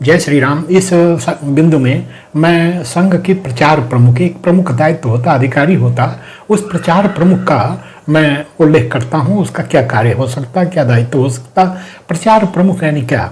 जय श्री राम। इस बिंदु में मैं संघ की प्रचार प्रमुख, एक प्रमुख दायित्व होता, अधिकारी होता, उस प्रचार प्रमुख का मैं उल्लेख करता हूँ। उसका क्या कार्य हो सकता, क्या दायित्व हो सकता। प्रचार प्रमुख यानी क्या?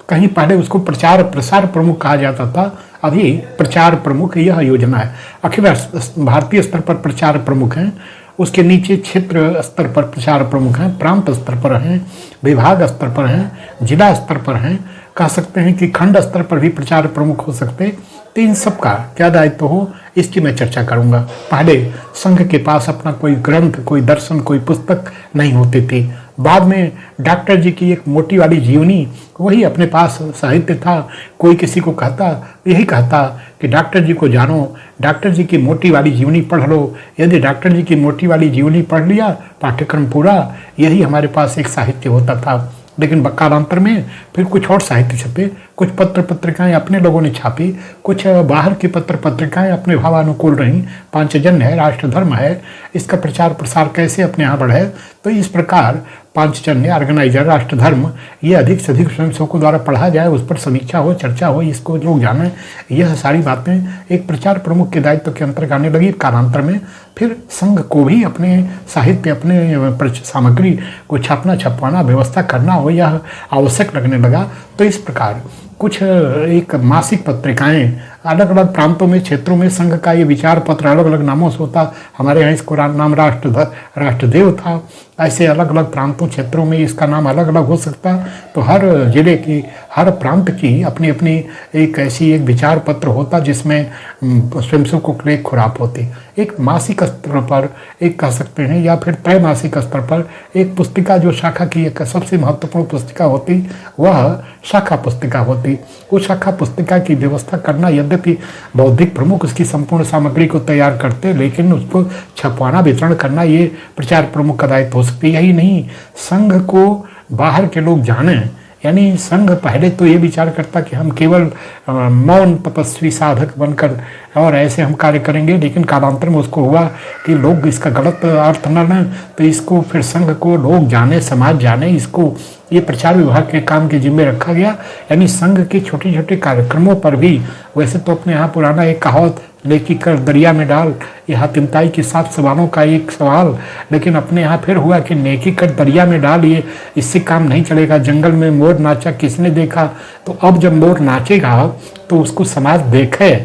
कहीं पहले उसको प्रचार प्रसार प्रमुख कहा जाता था, अभी प्रचार प्रमुख यह योजना है। अखिल भारतीय स्तर पर प्रचार प्रमुख हैं, उसके नीचे क्षेत्र स्तर पर प्रचार प्रमुख हैं, प्रांत स्तर पर हैं, विभाग स्तर पर हैं, जिला स्तर पर हैं, कह सकते हैं कि खंड स्तर पर भी प्रचार प्रमुख हो सकते। तो इन सब का क्या दायित्व हो, इसकी मैं चर्चा करूंगा। पहले संघ के पास अपना कोई ग्रंथ, कोई दर्शन, कोई पुस्तक नहीं होती थी। बाद में डॉक्टर जी की एक मोटी वाली जीवनी, वही अपने पास साहित्य था। कोई किसी को कहता, यही कहता कि डॉक्टर जी को जानो, डॉक्टर जी की मोटी वाली जीवनी पढ़ लो। यदि डॉक्टर जी की मोटी वाली जीवनी पढ़ लिया, पाठ्यक्रम पूरा, यही हमारे पास एक साहित्य होता था। लेकिन कालांतर में फिर कुछ और साहित्य छपे, कुछ पत्र पत्रिकाएं अपने लोगों ने छापी, कुछ बाहर की पत्र पत्रिकाएं अपने भावानुकूल रहीं। पांचजन्य है, राष्ट्रधर्म है, इसका प्रचार प्रसार कैसे अपने यहाँ बढ़े। तो इस प्रकार पांचजन्य, ऑर्गेनाइजर, राष्ट्रधर्म, ये अधिक से अधिक स्वयंसेवकों द्वारा पढ़ा जाए, उस पर समीक्षा हो, चर्चा हो, इसको लोग जाने। यह सारी बातें एक प्रचार प्रमुख के दायित्व के अंतर्गत आने लगी। कालांतर में फिर संघ को भी अपने साहित्य, अपने सामग्री को छापना, छपवाना, व्यवस्था करना हो, यह आवश्यक लगने लगा। तो इस प्रकार कुछ एक मासिक पत्रिकाएं अलग अलग प्रांतों में, क्षेत्रों में संघ का ये विचार पत्र अलग अलग नामों से होता। हमारे यहाँ इसको नाम राष्ट्रदेव था। ऐसे अलग अलग प्रांतों, क्षेत्रों में इसका नाम अलग अलग हो सकता। तो हर जिले की, हर प्रांत की अपनी अपनी एक ऐसी एक विचार पत्र होता, जिसमें स्वयंसेवकों के लिए खुराक होती। एक मासिक स्तर पर, एक कह सकते हैं, या फिर त्रैमासिक स्तर पर एक पुस्तिका, जो शाखा की एक सबसे महत्वपूर्ण पुस्तिका होती, वह शाखा पुस्तिका होती। उस शाखा पुस्तिका की व्यवस्था करना, यद्यपि बौद्धिक प्रमुख उसकी संपूर्ण सामग्री को तैयार करते, लेकिन उसको छपवाना, वितरण करना, ये प्रचार प्रमुख का दायित्व हो सकती। यही नहीं, संघ को बाहर के लोग जाने, यानी संघ पहले तो ये विचार करता कि हम केवल मौन तपस्वी साधक बनकर और ऐसे हम कार्य करेंगे। लेकिन कालांतर में उसको हुआ कि लोग इसका गलत अर्थ न लें, तो इसको फिर संघ को लोग जाने, समाज जाने, इसको ये प्रचार विभाग के काम के जिम्मे रखा गया। यानी संघ के छोटे छोटे कार्यक्रमों पर भी, वैसे तो अपने यहाँ पुराना एक कहावत, लेकी कर दरिया में डाल, ये हातिमताई के 7 सवालों का एक सवाल, लेकिन अपने यहाँ फिर हुआ कि नेकी कर दरिया में डाल, ये इससे काम नहीं चलेगा। जंगल में मोर नाचा, किसने देखा? तो अब जब मोर नाचेगा तो उसको समाज देखे,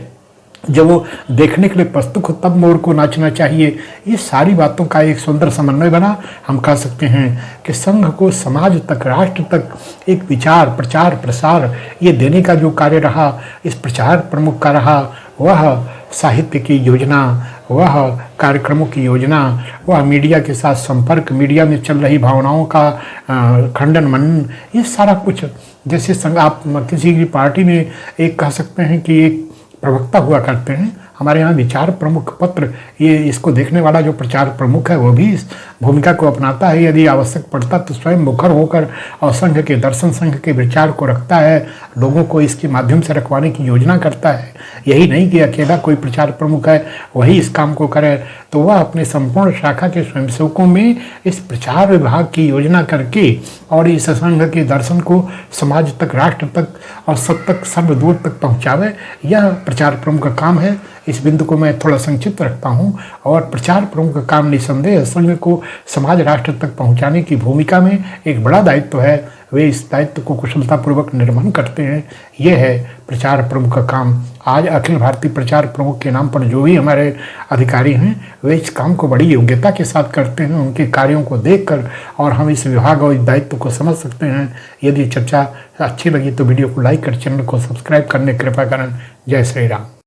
जब वो देखने के लिए प्रस्तुत हो, तब मोर को नाचना चाहिए। ये सारी बातों का एक सुंदर समन्वय बना। हम कह सकते हैं कि संघ को समाज तक, राष्ट्र तक एक विचार, प्रचार प्रसार ये देने का जो कार्य रहा, इस प्रचार प्रमुख का रहा, वह साहित्य की योजना, वह कार्यक्रमों की योजना, वह मीडिया के साथ संपर्क, मीडिया में चल रही भावनाओं का खंडन मनन, ये सारा कुछ। जैसे संघ, आप किसी की पार्टी में एक कह सकते हैं कि एक प्रवक्ता हुआ करते हैं, हमारे यहाँ विचार प्रमुख पत्र, ये इसको देखने वाला जो प्रचार प्रमुख है, वो भी इस भूमिका को अपनाता है। यदि आवश्यक पड़ता तो स्वयं मुखर होकर और संघ के दर्शन, संघ के विचार को रखता है, लोगों को इसके माध्यम से रखवाने की योजना करता है। यही नहीं कि अकेला कोई प्रचार प्रमुख है वही इस काम को करे, तो वह अपने संपूर्ण शाखा के स्वयंसेवकों में इस प्रचार विभाग की योजना करके और इस संघ के दर्शन को समाज तक, राष्ट्र तक और सब तक, सर्वदूर तक पहुँचावे, यह प्रचार प्रमुख का काम है। इस बिंदु को मैं थोड़ा संक्षिप्त रखता हूं। और प्रचार प्रमुख का काम निसंदेह संघ को समाज, राष्ट्र तक पहुंचाने की भूमिका में एक बड़ा दायित्व है। वे इस दायित्व को कुशलतापूर्वक निर्वहन करते हैं। यह है प्रचार प्रमुख का काम। आज अखिल भारतीय प्रचार प्रमुख के नाम पर जो भी हमारे अधिकारी हैं, वे इस काम को बड़ी योग्यता के साथ करते हैं। उनके कार्यों को देखकर और हम इस विभाग और इस दायित्व को समझ सकते हैं। यदि चर्चा अच्छी लगी तो वीडियो को लाइक कर, चैनल को सब्सक्राइब करने कृपा करें। जय श्री राम।